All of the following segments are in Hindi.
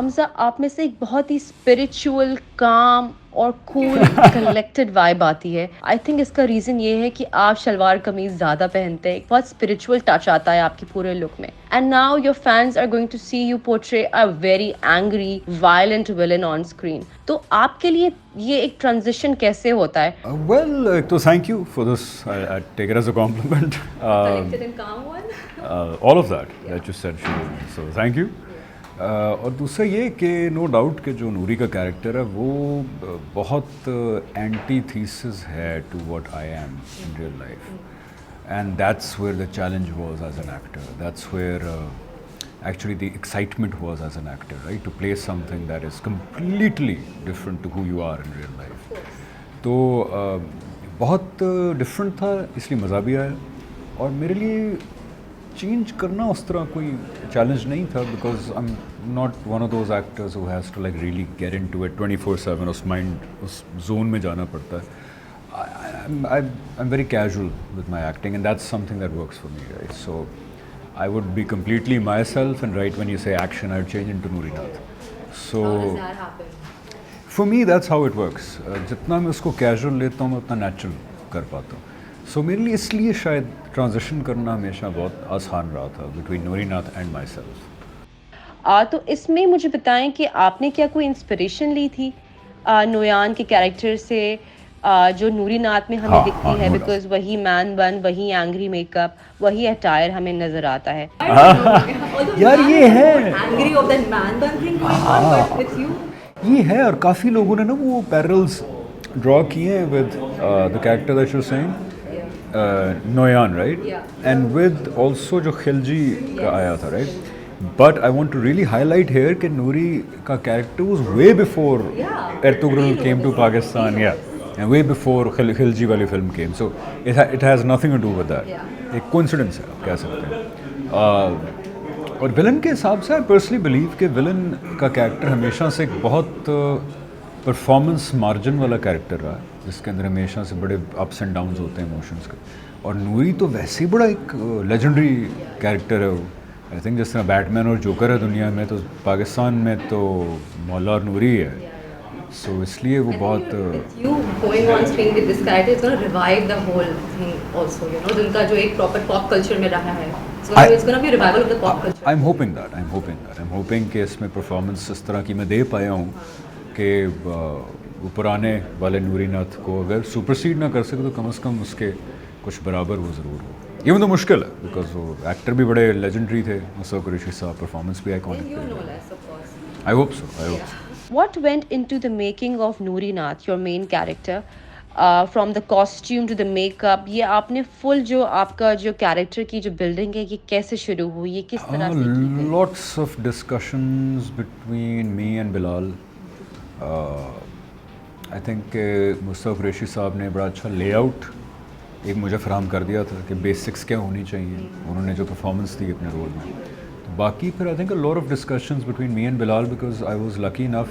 हमज़ा आप में से एक बहुत ही स्पिरिचुअल, काम और कूल कलेक्टेड वाइब आती है। आई थिंक इसका रीज़न ये है कि आप शलवार कमीज़ ज़्यादा पहनते हैं। एक बहुत स्पिरिचुअल टच आता है आपके पूरे लुक में। And now your fans are going to see you portray a very angry, violent villain on screen. तो आपके लिए ये एक ट्रांज़िशन कैसे होता है? Well, तो thank you for this. I take it as a compliment. Collected and calm one? All of that you said, Shiv. So thank you. और दूसरा ये कि नो डाउट कि जो नूरी का कैरेक्टर है वो बहुत एंटी थीसिस है to what I am in real life, and that's where the challenge was as an actor. That's where actually the excitement was as an actor, right, to play something that is completely different to who you are in real life. तो बहुत डिफरेंट था, इसलिए मज़ा भी आया. और मेरे लिए चेंज करना उस तरह कोई चैलेंज नहीं था, because I am not one of those actors who has to like really get into it 24/7. उस माइंड उस जोन में जाना पड़ता है. I'm very casual with my acting, and that's something that works for me, right? So I would be completely myself, and right when you say action, I would change into Noori Nath. So How does that happen? for me that's how it works. जितना मैं उसको casual लेता हूँ मैं उतना natural कर पाता हूँ. So मेरे लिए इसलिए शायद transition करना हमेशा बहुत आसान रहा था between Noori Nath and myself. तो इसमें मुझे बताएं कि आपने क्या कोई इंस्पिरेशन ली थी नोयान के कैरेक्टर से, जो नूरी नाथ में हमें हाँ, दिखती हाँ, है, no बिकॉज वही मैन बन, वही एंग्री मेकअप, वही अटायर हमें नजर आता है. यार ये है, angry of that man bun thing going on, but with you ये है. और काफ़ी लोगों ने ना वो पैरल्स ड्रॉ किए हैं with the character that you saying, Noyan, right, and with also जो खिलजी का आया था, right. But I want to really highlight here कि नूरी का character was way before Ertugrul came to Pakistan, या and way before खिलजी वाली फिल्म came. So it has nothing to do with that. एक coincidence है, आप कह सकते हैं. और विलन के हिसाब से आई पर्सनली बिलीव कि विलन का कैरेक्टर हमेशा से एक बहुत परफॉर्मेंस मार्जिन वाला कैरेक्टर रहा है, जिसके अंदर हमेशा से बड़े अप्स एंड डाउन्स होते हैं इमोशंस के. और नूरी तो वैसे ही बड़ा एक लेजेंडरी कैरेक्टर है वो. आई थिंक जिस तरह बैटमैन और जोकर है दुनिया में, तो पाकिस्तान में तो मौला और नूरी है. सो इसलिए वो बहुत you going on screen with this character is going to revive the whole thing also, you know, जिनका जो एक proper pop culture में रहा है. So it's going to be a revival of the pop culture. I'm hoping कि इसमें परफॉर्मेंस इस तरह की मैं दे पाया हूँ कि वो पुराने वाले नूरी नाथ को अगर सुपरसीड ना कर सके तो कम से कम उसके कुछ बराबर वो ज़रूर हो. ये तो मुश्किल है, बिकॉज वो एक्टर भी बड़े लेजेंडरी थे, मुस्तफ़ा कुरैशी साहब, परफॉर्मेंस भी आइकॉनिक You know थे. less, of course. I hope so. What went into the making of Noori Nath, your main character, from the costume to the makeup? ये आपने full जो आपका जो character की जो building है, ये कैसे शुरू हुई, ये किस तरह से की गई? Lots of discussions between me and Bilal. I think Mustafa Qureshi साहब ने बड़ा अच्छा लेआउट एक मुझे फराहम कर दिया था कि बेसिक्स क्या होनी चाहिए. उन्होंने जो परफॉर्मेंस दी अपने रोल में, तो बाकी फिर I think a lot of discussions between me and Bilal, because I was lucky enough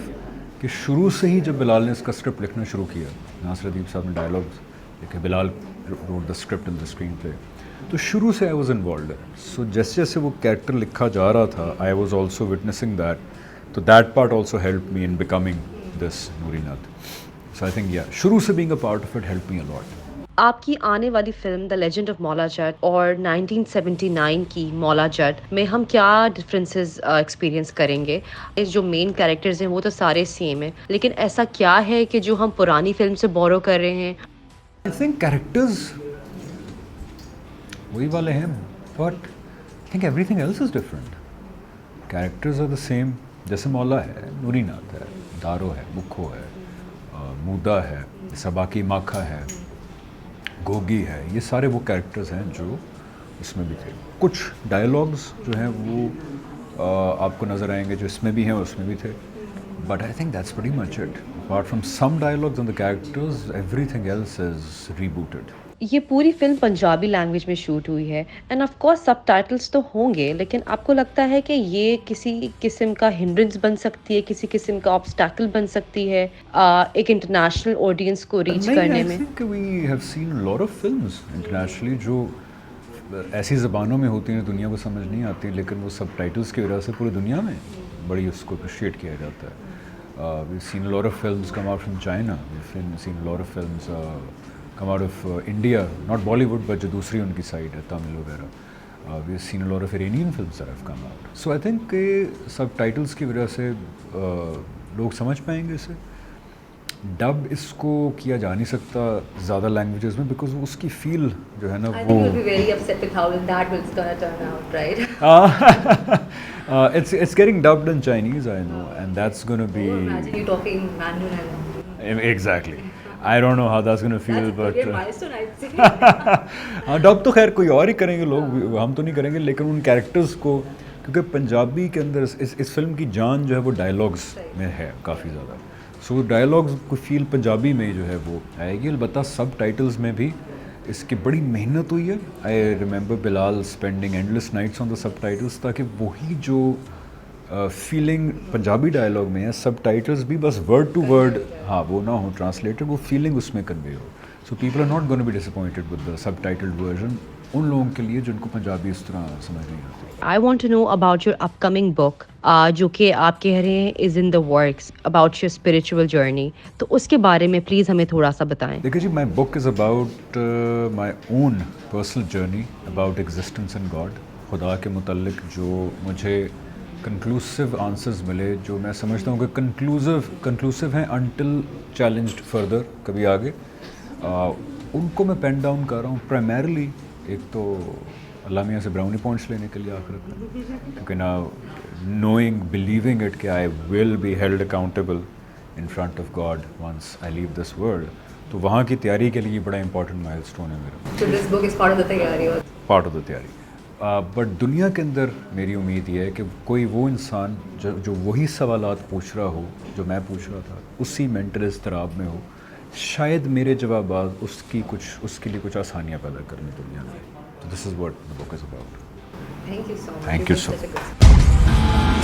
कि शुरू से ही जब बिलाल ने इसका स्क्रिप्ट लिखना शुरू किया, नासिर अदीब साहब ने डायलॉग्स लिखे, Bilal road the script in the screen play, तो शुरू से आई वाज इन्वॉल्वड. सो जैसे जैसे वो कैरेक्टर लिखा जा रहा था, I was also witnessing that. तो that part also help me in becoming this Noori Nath. So I think या शुरू से being a part of it help me a lot. आपकी आने वाली film the legend of Maula Jatt और 1979 की मौला जट में हम क्या डिफरेंसेस एक्सपीरियंस करेंगे? इस जो मेन कैरेक्टर्स हैं वो तो सारे सेम हैं, लेकिन ऐसा क्या है कि जो हम पुरानी फिल्म से बोरो कर रहे हैं? आई थिंक कैरेक्टर्स वही वाले हैं, but I think everything else is different. Characters are the same. जैसे मौला है, नूरी नाथ है, दारो है, बुखो है, मूदा है, सबाकी माखा है, गोगी है, ये सारे वो कैरेक्टर्स हैं जो इसमें भी थे. कुछ डायलॉग्स जो हैं वो आपको नज़र आएंगे जो इसमें भी हैं उसमें भी थे, but I think that's pretty much it. Apart from some dialogues and the characters, everything else is rebooted. ये पूरी फिल्म पंजाबी लैंग्वेज में शूट हुई है, एंड ऑफ कोर्स सबटाइटल्स तो होंगे, लेकिन आपको लगता है कि ये किसी किस्म का हिंड्रेंस बन सकती है, किसी किस्म का ऑब्स्टैकल बन सकती है एक इंटरनेशनल ऑडियंस को रीच करने में? I think we have seen a lot of films internationally जो ऐसी ज़बानों में होती हैं दुनिया को समझ नहीं आती, लेकिन वो सब टाइटल्स की वजह से पूरी दुनिया में बड़ी उसको अप्रिशिएट किया जाता है। We seen lot of films come out from China, we seen lot of films come out of India, not Bollywood but जो दूसरी उनकी साइड है तमिल वगैरह। We seen lot of Iranian films that have come out. So I think कि सब टाइटल्स की वजह से लोग समझ पाएंगे इसे। डब इसको किया जा नहीं सकता ज़्यादा लैंग्वेजेस में, बिकॉज उसकी फील जो है ना I वो think you'll be very upset with how that will gonna turn out, right? it's getting dubbed in Chinese, I know, and that's going to be Oh, imagine you talking Mandarin and exactly. I don't know how that's going to feel, that's a but brilliant milestone, I'd say. हाँ डब तो खैर कोई और ही करेंगे लोग, हम तो नहीं करेंगे, लेकिन उन कैरेक्टर्स को, क्योंकि पंजाबी के अंदर इस फिल्म की जान जो है वो डायलॉग्स में है काफ़ी ज़्यादा। सो डायलॉग्स को फील पंजाबी में जो है वो आएगी। अलबत्ता सब टाइटल्स में भी इसकी बड़ी मेहनत हुई है। I remember Bilal spending endless nights on the subtitles, ताकि वही जो फीलिंग पंजाबी डायलॉग में है सब टाइटल्स भी बस वर्ड टू वर्ड हाँ वो ना हो ट्रांसलेटेड, वो फीलिंग उसमें कन्वे हो। So people are not going to be disappointed with the subtitled version, उन लोगों के लिए जिनको पंजाबी इस तरह समझ नहीं आती। I want to know about your upcoming book, जो कि आप कह रहे हैं is in the works, about your spiritual journey. तो उसके बारे में प्लीज़ हमें थोड़ा सा बताएं। देखिए जी, my book is about my own personal journey about existence in God. खुदा के मुतल्लिक जो मुझे कंक्लूसिव आंसर्स मिले, जो मैं समझता हूँ कि कंक्लूसिव हैं अनटिल चैलेंज्ड फर्दर कभी आगे, उनको मैं पेन डाउन कर रहा हूँ। प्राइमरली एक तो अल्लाह मियाँ से ब्राउनी पॉइंट्स लेने के लिए आखिरत में, क्योंकि ना नोइंग बिलीविंग इट कि I will be held accountable in front of God once I leave this world, तो वहाँ की तैयारी के लिए बड़ा इंपॉर्टेंट माइलस्टोन है मेरा। So this book is part of the तैयारी और पार्ट ऑफ द तैयारी। बट दुनिया के अंदर मेरी उम्मीद ये है कि कोई वो इंसान जो वही सवालात पूछ रहा हो जो मैं पूछ रहा था, उसी मेंटल इज़्तिराब में हो, शायद मेरे जवाबात उसके लिए कुछ आसानियाँ पैदा करनी दुनिया में। तो this is what the book is about. Thank you so much. Thank This you was so such a good